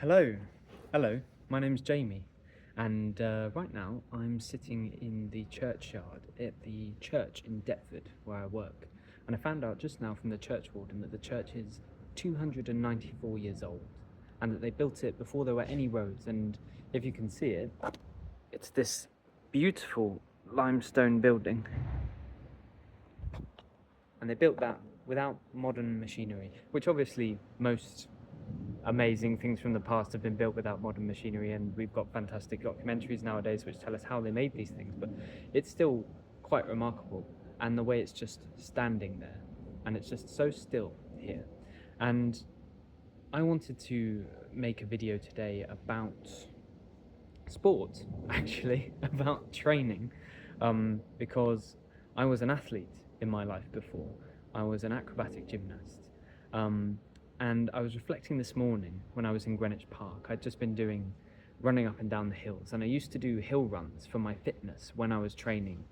Hello, hello. My name's Jamie, and right now I'm sitting in the churchyard at the church in Deptford where I work. And I found out just now from the church warden that the church is 294 years old, and that they built it before there were any roads. And if you can see it, it's this beautiful limestone building, and they built that without modern machinery, which obviously most amazing things from the past have been built without modern machinery, and we've got fantastic documentaries nowadays which tell us how they made these things, but it's still quite remarkable. And the way it's just standing there, and it's just so still here. And I wanted to make a video today about sport, actually, about training, because I was an athlete in my life before. I was an acrobatic gymnast. Um, and I was reflecting this morning when I was in Greenwich Park. I'd just been doing running up and down the hills, and I used to do hill runs for my fitness when I was training.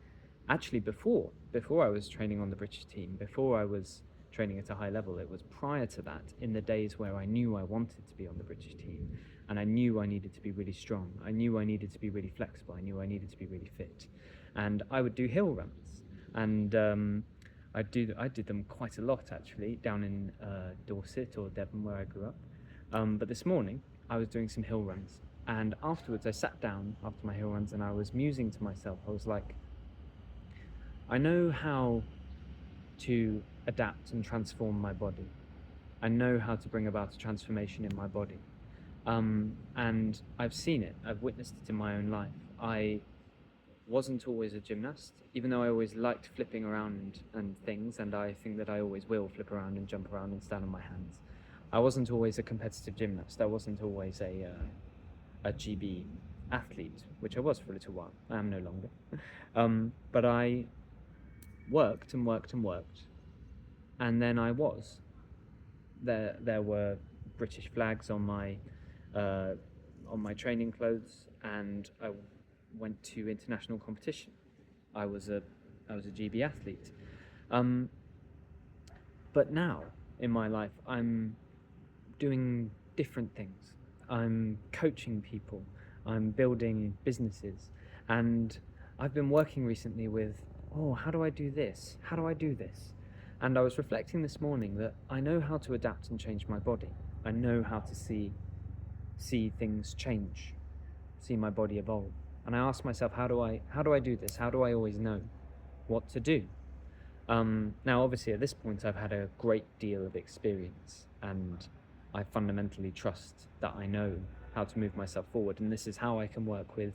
Actually, before I was training on the British team, before I was training at a high level, it was prior to that, in the days where I knew I wanted to be on the British team, and I knew I needed to be really strong. I knew I needed to be really flexible. I knew I needed to be really fit, and I would do hill runs, and I did them quite a lot actually down in Dorset or Devon where I grew up. But this morning I was doing some hill runs, and afterwards I sat down after my hill runs and I was musing to myself. I was like, I know how to adapt and transform my body. I know how to bring about a transformation in my body. And I've seen it, I've witnessed it in my own life. I wasn't always a gymnast, even though I always liked flipping around and things, and I think that I always will flip around and jump around and stand on my hands. I wasn't always a competitive gymnast. I wasn't always a GB athlete, which I was for a little while. I am no longer. But I worked and worked and worked, and then I was. There were British flags uh, on my training clothes, and I went to international competition. I was a GB athlete. Um, but now in my life, I'm doing different things. I'm coaching people. I'm building businesses, and I've been working recently with, oh, how do I do this? How do I do this? And I was reflecting this morning that I know how to adapt and change my body. I know how to see things change, see my body evolve. And I asked myself, how do I do this? How do I always know what to do? Now, obviously, at this point, I've had a great deal of experience, and I fundamentally trust that I know how to move myself forward, and this is how I can work with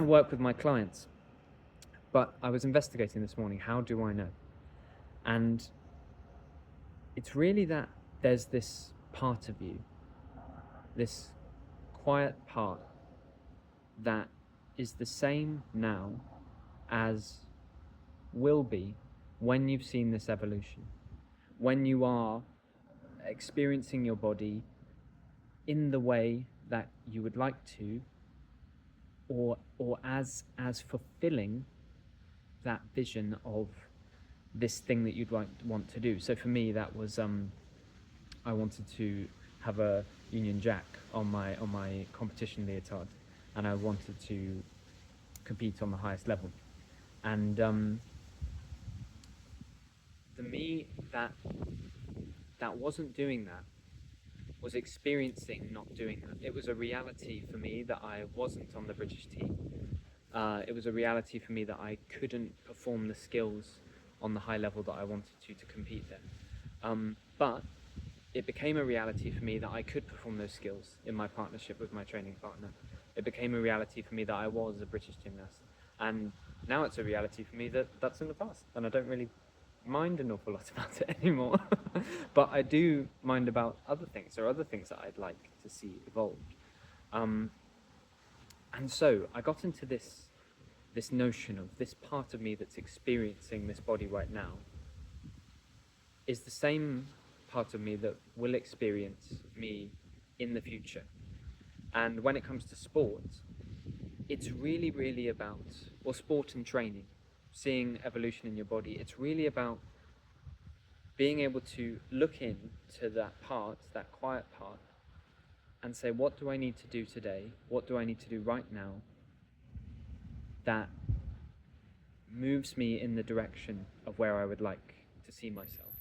work with my clients. But I was investigating this morning. How do I know? And it's really that there's this part of you, this quiet part that is the same now as will be when you've seen this evolution, when you are experiencing your body in the way that you would like to, or as fulfilling that vision of this thing that you'd want to do. So for me, that was I wanted to have a Union Jack on my competition leotard, and I wanted to compete on the highest level. And for me, that wasn't doing that, was experiencing not doing that. It was a reality for me that I wasn't on the British team. It was a reality for me that I couldn't perform the skills on the high level that I wanted to compete there. But it became a reality for me that I could perform those skills in my partnership with my training partner. It became a reality for me that I was a British gymnast. And now it's a reality for me that that's in the past, and I don't really mind an awful lot about it anymore. But I do mind about other things. There are other things that I'd like to see evolved. And so I got into this notion of this part of me that's experiencing this body right now is the same part of me that will experience me in the future. And when it comes to sport, it's really, really about, or sport and training, seeing evolution in your body, it's really about being able to look into that part, that quiet part, and say, what do I need to do today? What do I need to do right now that moves me in the direction of where I would like to see myself?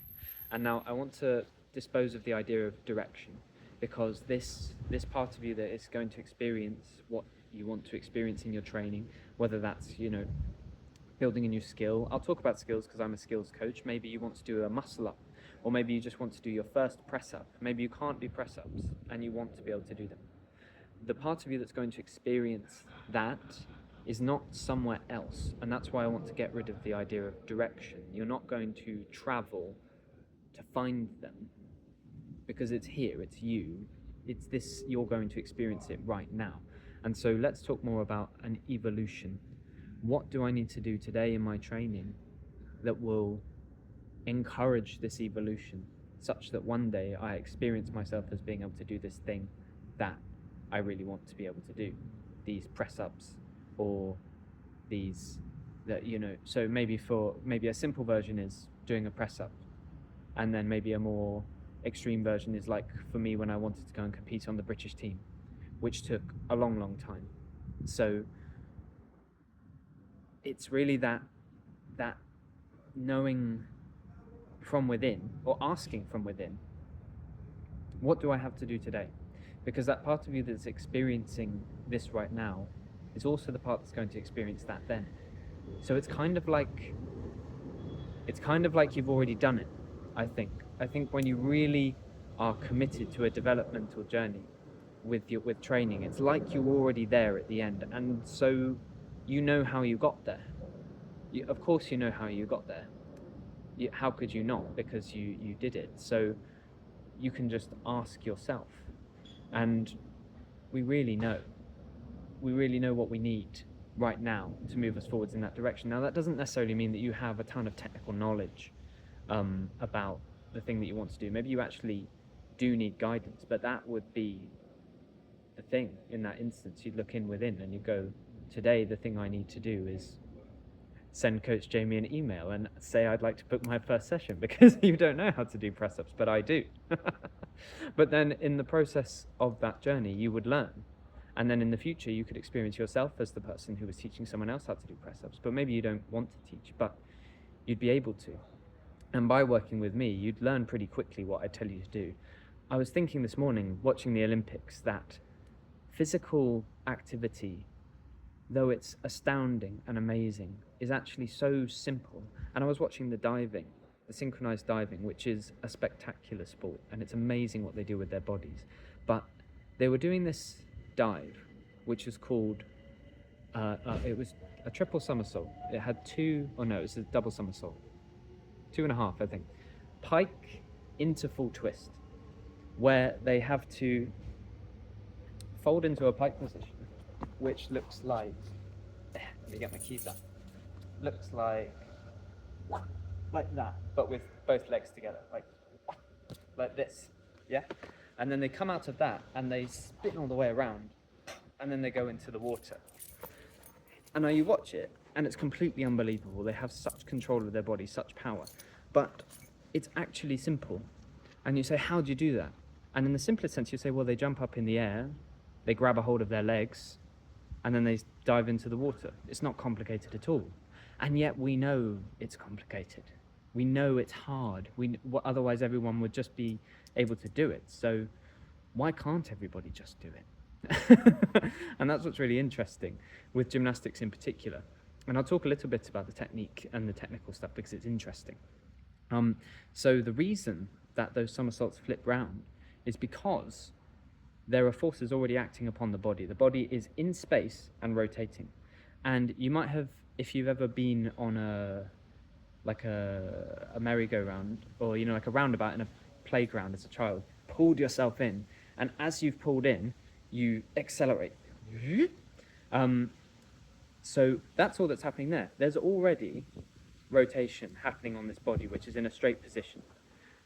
And now I want to dispose of the idea of direction, because this part of you that is going to experience what you want to experience in your training, whether that's, building a new skill. I'll talk about skills because I'm a skills coach. Maybe you want to do a muscle up, or maybe you just want to do your first press up. Maybe you can't do press ups and you want to be able to do them. The part of you that's going to experience that is not somewhere else, and that's why I want to get rid of the idea of direction. You're not going to travel to find them, because it's here, it's you, it's this, you're going to experience it right now. And so let's talk more about an evolution. What do I need to do today in my training that will encourage this evolution, such that one day I experience myself as being able to do this thing that I really want to be able to do, these press ups, or these, that, so maybe a simple version is doing a press up, and then maybe a more extreme version is like for me when I wanted to go and compete on the British team, which took a long time. So it's really that knowing from within, or asking from within, what do I have to do today? Because that part of you that's experiencing this right now is also the part that's going to experience that then. So it's kind of like you've already done it, I think. I think when you really are committed to a developmental journey with training, it's like you're already there at the end, and so you know how you got there. Of course you know how you got there. How could you not? Because you did it. So you can just ask yourself, and we really know what we need right now to move us forwards in that direction. Now, that doesn't necessarily mean that you have a ton of technical knowledge about the thing that you want to do. Maybe you actually do need guidance, but that would be the thing in that instance. You'd look in within and you go, today the thing I need to do is send Coach Jamie an email and say I'd like to book my first session, because you don't know how to do press-ups, but I do. But then in the process of that journey, you would learn. And then in the future, you could experience yourself as the person who was teaching someone else how to do press-ups. But maybe you don't want to teach, but you'd be able to. And by working with me, you'd learn pretty quickly what I tell you to do. I was thinking this morning, watching the Olympics, that physical activity, though it's astounding and amazing, is actually so simple. And I was watching the synchronized diving, which is a spectacular sport, and it's amazing what they do with their bodies. But they were doing this dive, which was called, it was a triple somersault. It had it was a double somersault. 2.5, I think. Pike into full twist, where they have to fold into a pike position, which looks like, let me get my keys out, looks like that, but with both legs together, like this, yeah? And then they come out of that and they spin all the way around, and then they go into the water. And now you watch it, and it's completely unbelievable. They have such control of their body, such power. But it's actually simple. And you say, how do you do that? And in the simplest sense, you say, well, they jump up in the air, they grab a hold of their legs, and then they dive into the water. It's not complicated at all. And yet we know it's complicated. We know it's hard. Otherwise everyone would just be able to do it. So why can't everybody just do it? And that's what's really interesting with gymnastics in particular. And I'll talk a little bit about the technique and the technical stuff because it's interesting. So the reason that those somersaults flip round is because there are forces already acting upon the body. The body is in space and rotating. And you might have, if you've ever been on a merry-go-round, or like a roundabout in a playground as a child, pulled yourself in, and as you've pulled in, you accelerate. So that's all that's happening there. There's already rotation happening on this body, which is in a straight position.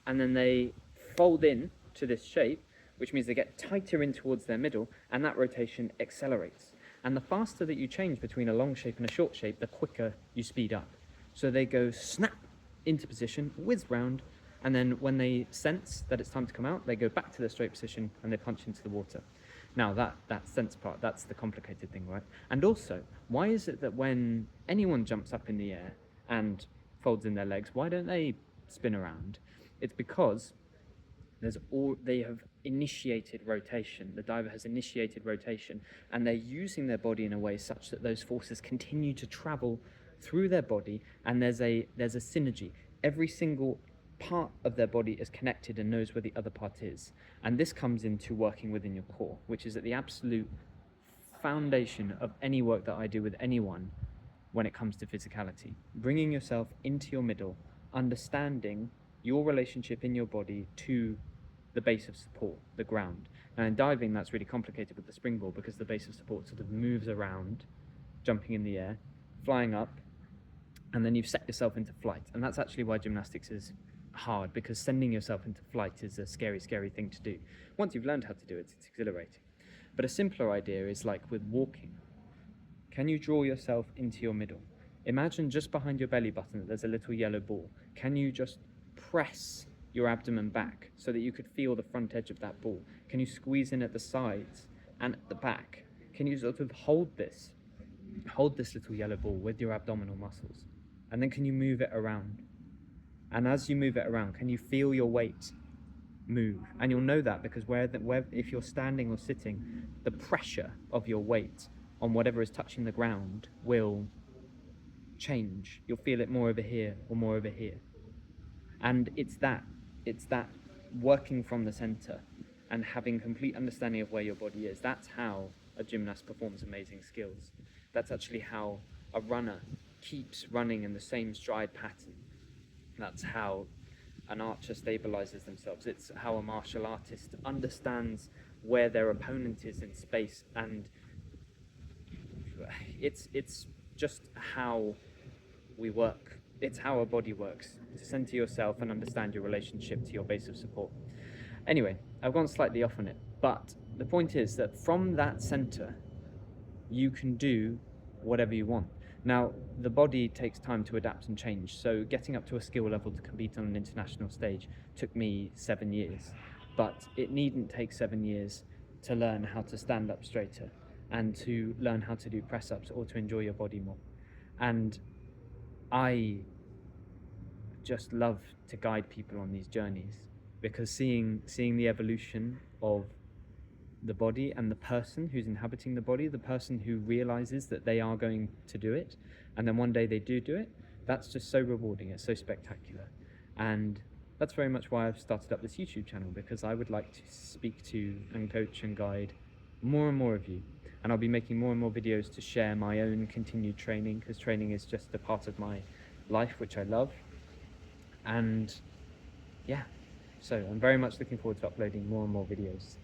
And then they fold in to this shape, which means they get tighter in towards their middle, and that rotation accelerates. And the faster that you change between a long shape and a short shape, the quicker you speed up. So they go snap into position, whiz round, And then when they sense that it's time to come out, they go back to their straight position and they punch into the water. Now that sense part, that's the complicated thing, right? And also, why is it that when anyone jumps up in the air and folds in their legs, why don't they spin around? It's because they have initiated rotation. The diver has initiated rotation, and they're using their body in a way such that those forces continue to travel through their body, and there's a synergy. Every single part of their body is connected and knows where the other part is. And this comes into working within your core, which is at the absolute foundation of any work that I do with anyone when it comes to physicality. Bringing yourself into your middle, understanding your relationship in your body to the base of support, the ground. Now in diving, that's really complicated with the springboard because the base of support sort of moves around, jumping in the air, flying up, and then you've set yourself into flight. And that's actually why gymnastics is hard, because sending yourself into flight is a scary, scary thing to do. Once you've learned how to do it, it's exhilarating. But a simpler idea is like with walking. Can you draw yourself into your middle? Imagine just behind your belly button that there's a little yellow ball. Can you just press your abdomen back so that you could feel the front edge of that ball? Can you squeeze in at the sides and at the back? Can you sort of hold this little yellow ball with your abdominal muscles? And then can you move it around? And as you move it around, can you feel your weight move? And you'll know that because if you're standing or sitting, the pressure of your weight on whatever is touching the ground will change. You'll feel it more over here or more over here. And it's that working from the center and having complete understanding of where your body is. That's how a gymnast performs amazing skills. That's actually how a runner keeps running in the same stride pattern. That's how an archer stabilizes themselves. It's how a martial artist understands where their opponent is in space, and it's just how we work. It's how a body works, to center yourself and understand your relationship to your base of support. Anyway, I've gone slightly off on it, but the point is that from that center, you can do whatever you want. Now, the body takes time to adapt and change, so getting up to a skill level to compete on an international stage took me 7 years, but it needn't take 7 years to learn how to stand up straighter and to learn how to do press-ups or to enjoy your body more. And I just love to guide people on these journeys, because seeing the evolution of the body and the person who's inhabiting the body, the person who realizes that they are going to do it, and then one day they do it, that's just so rewarding. It's so spectacular. And that's very much why I've started up this YouTube channel, because I would like to speak to and coach and guide more and more of you. And I'll be making more and more videos to share my own continued training, because training is just a part of my life, which I love. And yeah, so I'm very much looking forward to uploading more and more videos.